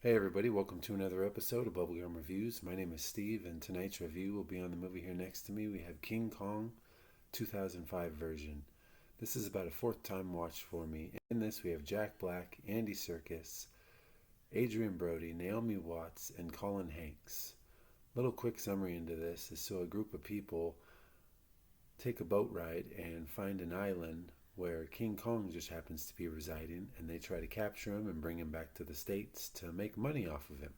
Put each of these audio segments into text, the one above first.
Hey everybody, welcome to another episode of Bubblegum Reviews. My name is Steve, and tonight's review will be on the movie here next to me. We have King Kong 2005 version. This is about a fourth time watch for me. In this, we have Jack Black, Andy Serkis, Adrian Brody, Naomi Watts, and Colin Hanks. Little quick summary into this is so a group of people take a boat ride and find an island where King Kong just happens to be residing, and they try to capture him and bring him back to the States to make money off of him.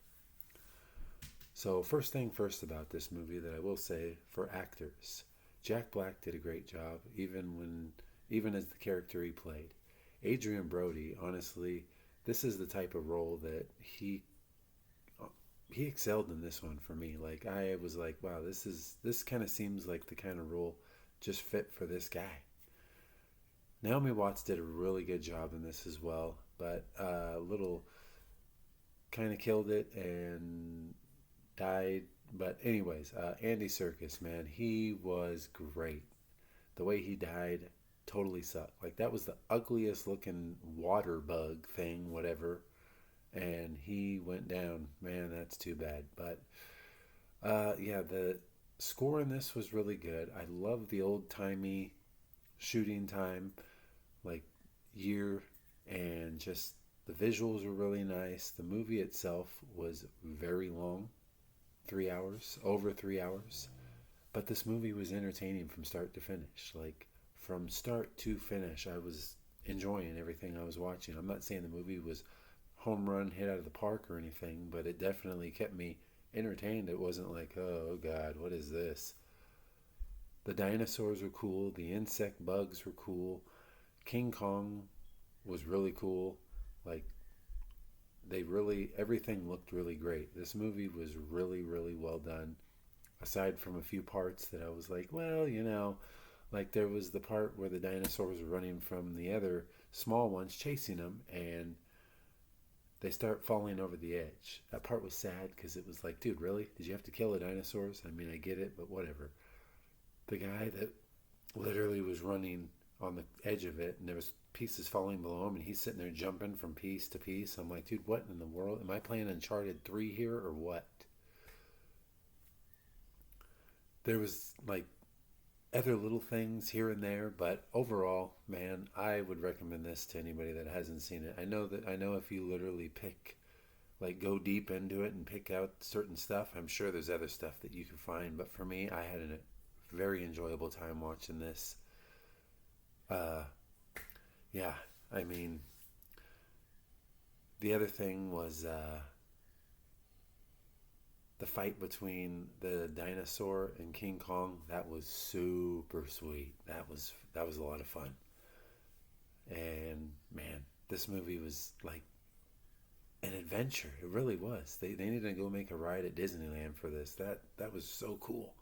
So, first thing first about this movie that I will say for actors, Jack Black did a great job, even as the character he played. Adrian Brody, honestly, this is the type of role that he excelled in this one for me. Like I was like, wow, this kind of seems like the kind of role just fit for this guy. Naomi Watts did a really good job in this as well, but little kind of killed it and died. But anyways, Andy Serkis, man, he was great. The way he died totally sucked. Like that was the ugliest looking water bug thing, whatever. And he went down. Man, that's too bad. But yeah, the score in this was really good. I love the old timey shooting time, like year, and just the visuals were really nice. The movie itself was very long, 3 hours, over 3 hours. But this movie was entertaining from start to finish. Like from start to finish, I was enjoying everything I was watching. I'm not saying the movie was home run hit out of the park or anything, but it definitely kept me entertained. It wasn't like, oh God, what is this? The dinosaurs were cool. The insect bugs were cool. King Kong was really cool. Like everything looked really great. This movie was really, really well done. Aside from a few parts that I was like, well, like there was the part where the dinosaurs were running from the other small ones chasing them, and they start falling over the edge. That part was sad because it was like, dude, really? Did you have to kill the dinosaurs? I mean, I get it, but whatever. The guy that literally was running on the edge of it, and there was pieces falling below him, and he's sitting there jumping from piece to piece. I'm like, dude, what in the world? Am I playing Uncharted 3 here or what? There was like other little things here and there, but overall, man, I would recommend this to anybody that hasn't seen it. I know if you literally pick like go deep into it and pick out certain stuff, I'm sure there's other stuff that you can find, but for me, I had a very enjoyable time watching this. Uh yeah, I mean, the other thing was the fight between the dinosaur and King Kong. That was super sweet. That was a lot of fun. And man, this movie was like an adventure. It really was. They needed to go make a ride at Disneyland for this. That was so cool.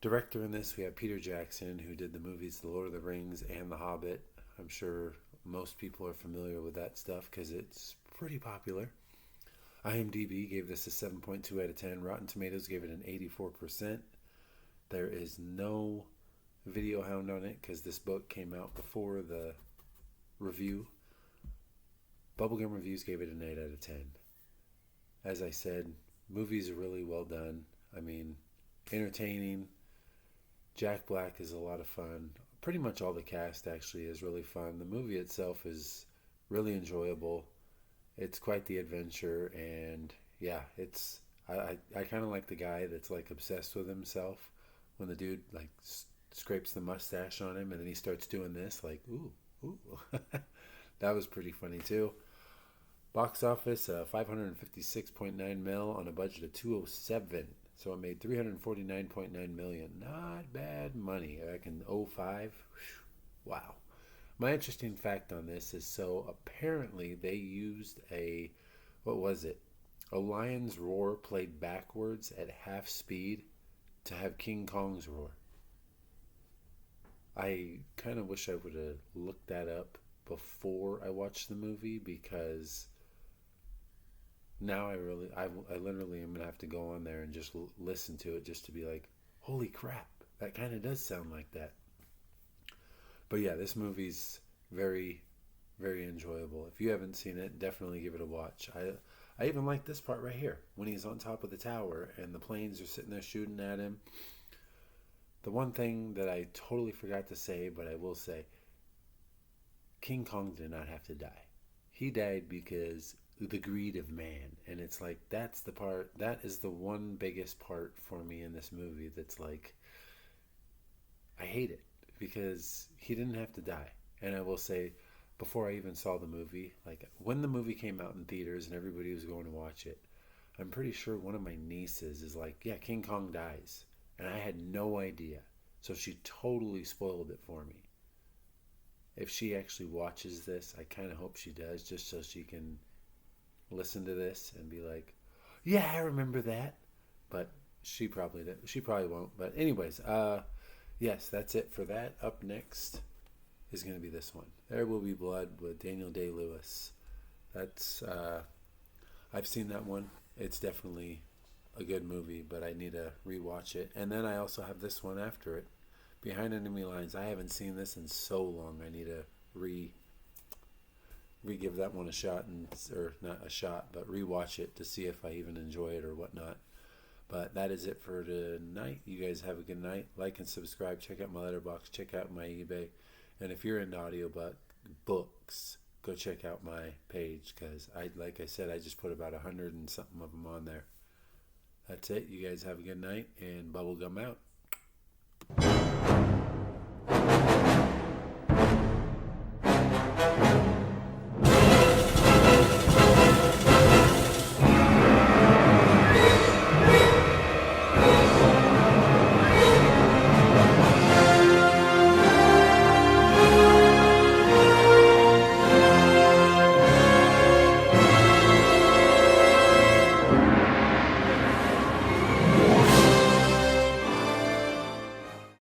Director in this, we have Peter Jackson, who did the movies The Lord of the Rings and The Hobbit. I'm sure most people are familiar with that stuff because it's pretty popular. IMDb gave this a 7.2 out of 10. Rotten Tomatoes gave it an 84%. There is no video hound on it because this book came out before the review. Bubblegum Reviews gave it an 8 out of 10. As I said, movies are really well done. I mean, entertaining. Jack Black is a lot of fun. Pretty much all the cast actually is really fun. The movie itself is really enjoyable. It's quite the adventure, and yeah, it's I kind of like the guy that's like obsessed with himself. When the dude like scrapes the mustache on him, and then he starts doing this, like ooh. That was pretty funny too. Box office 556.9 mil on a budget of 207. So it made 349.9 million. Not bad money. Back in '05. Wow. My interesting fact on this is so apparently they used what was it? A lion's roar played backwards at half speed to have King Kong's roar. I kind of wish I would have looked that up before I watched the movie because now I literally am gonna have to go on there and just listen to it just to be like, holy crap, that kind of does sound like that. But yeah, this movie's very, very enjoyable. If you haven't seen it, definitely give it a watch. I even like this part right here when he's on top of the tower and the planes are sitting there shooting at him. The one thing that I totally forgot to say, but I will say, King Kong did not have to die. He died because the greed of man. And it's like, that's the part, that is the one biggest part for me in this movie that's like, I hate it because he didn't have to die. And I will say, before I even saw the movie, like when the movie came out in theaters and everybody was going to watch it, I'm pretty sure one of my nieces is like, yeah, King Kong dies. And I had no idea. So she totally spoiled it for me. If she actually watches this, I kind of hope she does, just so she can listen to this and be like, "Yeah, I remember that." But she probably won't. But anyways, yes, that's it for that. Up next is going to be this one. There Will Be Blood with Daniel Day-Lewis. That's I've seen that one. It's definitely a good movie, but I need to rewatch it. And then I also have this one after it, Behind Enemy Lines. I haven't seen this in so long. I need to re-give that one a shot, or not a shot, but rewatch it to see if I even enjoy it or whatnot. But that is it for tonight. You guys have a good night. Like and subscribe. Check out my letterbox. Check out my eBay. And if you're into books, go check out my page, because like I said, I just put about 100 and something of them on there. That's it. You guys have a good night, and bubblegum out.